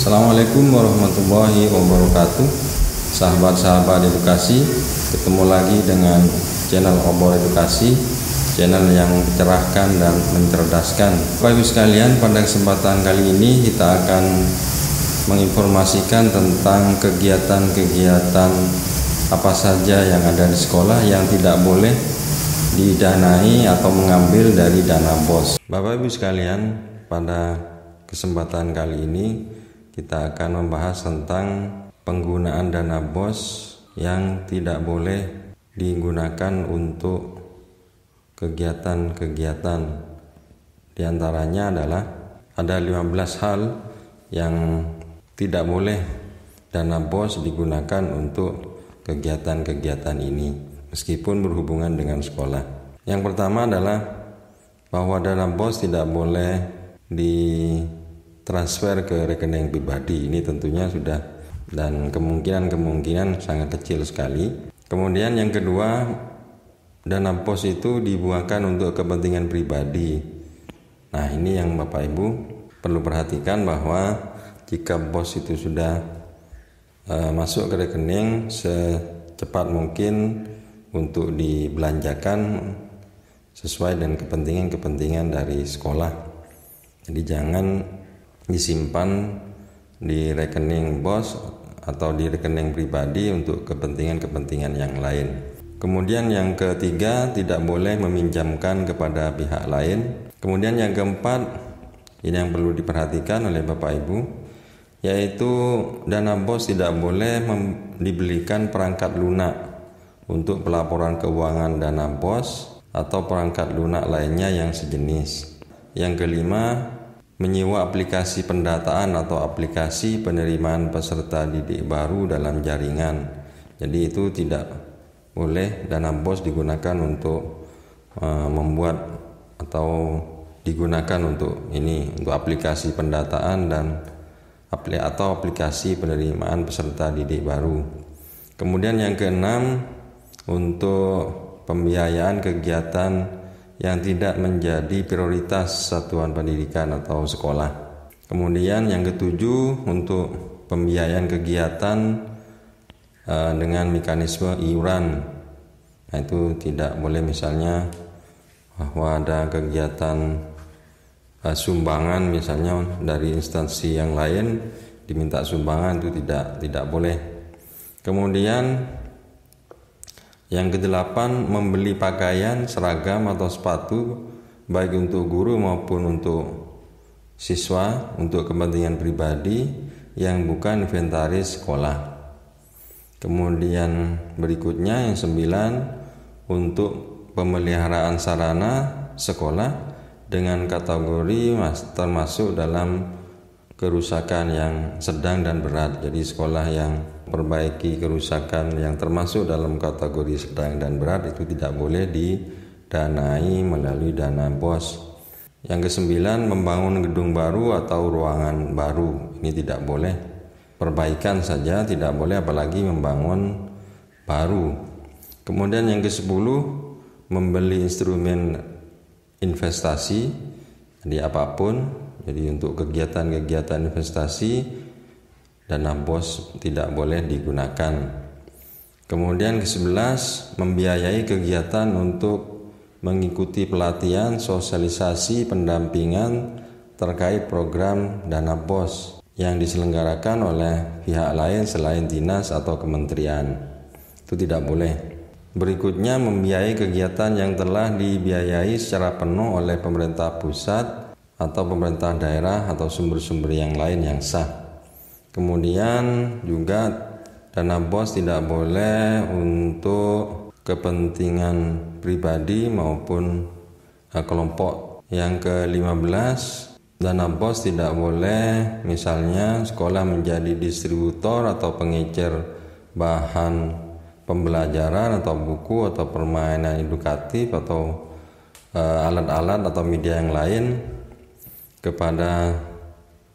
Assalamualaikum warahmatullahi wabarakatuh. Sahabat-sahabat edukasi, ketemu lagi dengan channel Obor Edukasi, channel yang mencerahkan dan mencerdaskan. Bapak Ibu sekalian, pada kesempatan kali ini kita akan menginformasikan tentang kegiatan-kegiatan apa saja yang ada di sekolah yang tidak boleh didanai atau mengambil dari dana BOS. Bapak Ibu sekalian, pada kesempatan kali ini kita akan membahas tentang penggunaan dana BOS yang tidak boleh digunakan untuk kegiatan-kegiatan. Di antaranya adalah ada 15 hal yang tidak boleh dana BOS digunakan untuk kegiatan-kegiatan ini meskipun berhubungan dengan sekolah. Yang pertama adalah bahwa dana BOS tidak boleh ditransfer ke rekening pribadi. Ini tentunya sudah, dan kemungkinan sangat kecil sekali. Kemudian yang kedua, dana BOS itu dibuangkan untuk kepentingan pribadi. Nah, ini yang Bapak Ibu perlu perhatikan, bahwa jika BOS itu sudah masuk ke rekening, secepat mungkin untuk dibelanjakan sesuai dengan kepentingan dari sekolah. Jadi jangan disimpan di rekening BOS atau di rekening pribadi untuk kepentingan-kepentingan yang lain. Kemudian yang ketiga, tidak boleh meminjamkan kepada pihak lain. Kemudian yang keempat, ini yang perlu diperhatikan oleh Bapak Ibu, yaitu dana BOS tidak boleh dibelikan perangkat lunak untuk pelaporan keuangan dana BOS atau perangkat lunak lainnya yang sejenis. Yang kelima, menyewa aplikasi pendataan atau aplikasi penerimaan peserta didik baru dalam jaringan. Jadi itu tidak boleh dana BOS digunakan untuk membuat atau digunakan untuk aplikasi pendataan atau aplikasi penerimaan peserta didik baru. Kemudian yang keenam, untuk pembiayaan kegiatan yang tidak menjadi prioritas satuan pendidikan atau sekolah. Kemudian yang ketujuh, untuk pembiayaan kegiatan dengan mekanisme iuran. Nah, itu tidak boleh, misalnya bahwa ada kegiatan sumbangan misalnya dari instansi yang lain, diminta sumbangan, itu tidak boleh. Kemudian yang kedelapan, membeli pakaian, seragam atau sepatu baik untuk guru maupun untuk siswa untuk kepentingan pribadi yang bukan inventaris sekolah. Kemudian berikutnya yang 9, untuk pemeliharaan sarana sekolah dengan kategori termasuk dalam kerusakan yang sedang dan berat. Jadi sekolah yang perbaiki kerusakan yang termasuk dalam kategori sedang dan berat itu tidak boleh didanai melalui dana BOS. Yang ke-9, membangun gedung baru atau ruangan baru. Ini tidak boleh. Perbaikan saja tidak boleh, apalagi membangun baru. Kemudian yang ke-10, membeli instrumen investasi, jadi apapun. Jadi untuk kegiatan-kegiatan investasi, dana BOS tidak boleh digunakan. Kemudian ke-11, membiayai kegiatan untuk mengikuti pelatihan, sosialisasi, pendampingan terkait program dana BOS yang diselenggarakan oleh pihak lain selain dinas atau kementerian. Itu tidak boleh. Berikutnya, membiayai kegiatan yang telah dibiayai secara penuh oleh pemerintah pusat atau pemerintah daerah atau sumber-sumber yang lain yang sah. Kemudian juga dana BOS tidak boleh untuk kepentingan pribadi maupun kelompok. Yang ke-15, dana BOS tidak boleh misalnya sekolah menjadi distributor atau pengecer bahan pembelajaran atau buku atau permainan edukatif atau alat-alat atau media yang lain kepada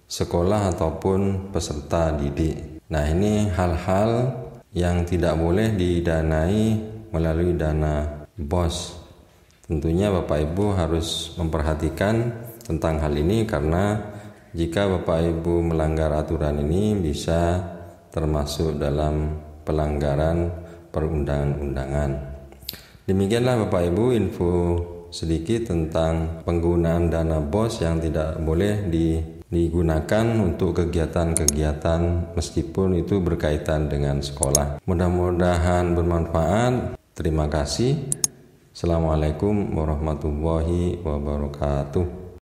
sekolah ataupun peserta didik. Nah, ini hal-hal yang tidak boleh didanai melalui dana BOS. Tentunya Bapak Ibu harus memperhatikan tentang hal ini, karena jika Bapak Ibu melanggar aturan ini bisa termasuk dalam pelanggaran perundang-undangan. Demikianlah Bapak Ibu info sedikit tentang penggunaan dana BOS yang tidak boleh digunakan untuk kegiatan-kegiatan meskipun itu berkaitan dengan sekolah. Mudah-mudahan bermanfaat. Terima kasih. Assalamualaikum warahmatullahi wabarakatuh.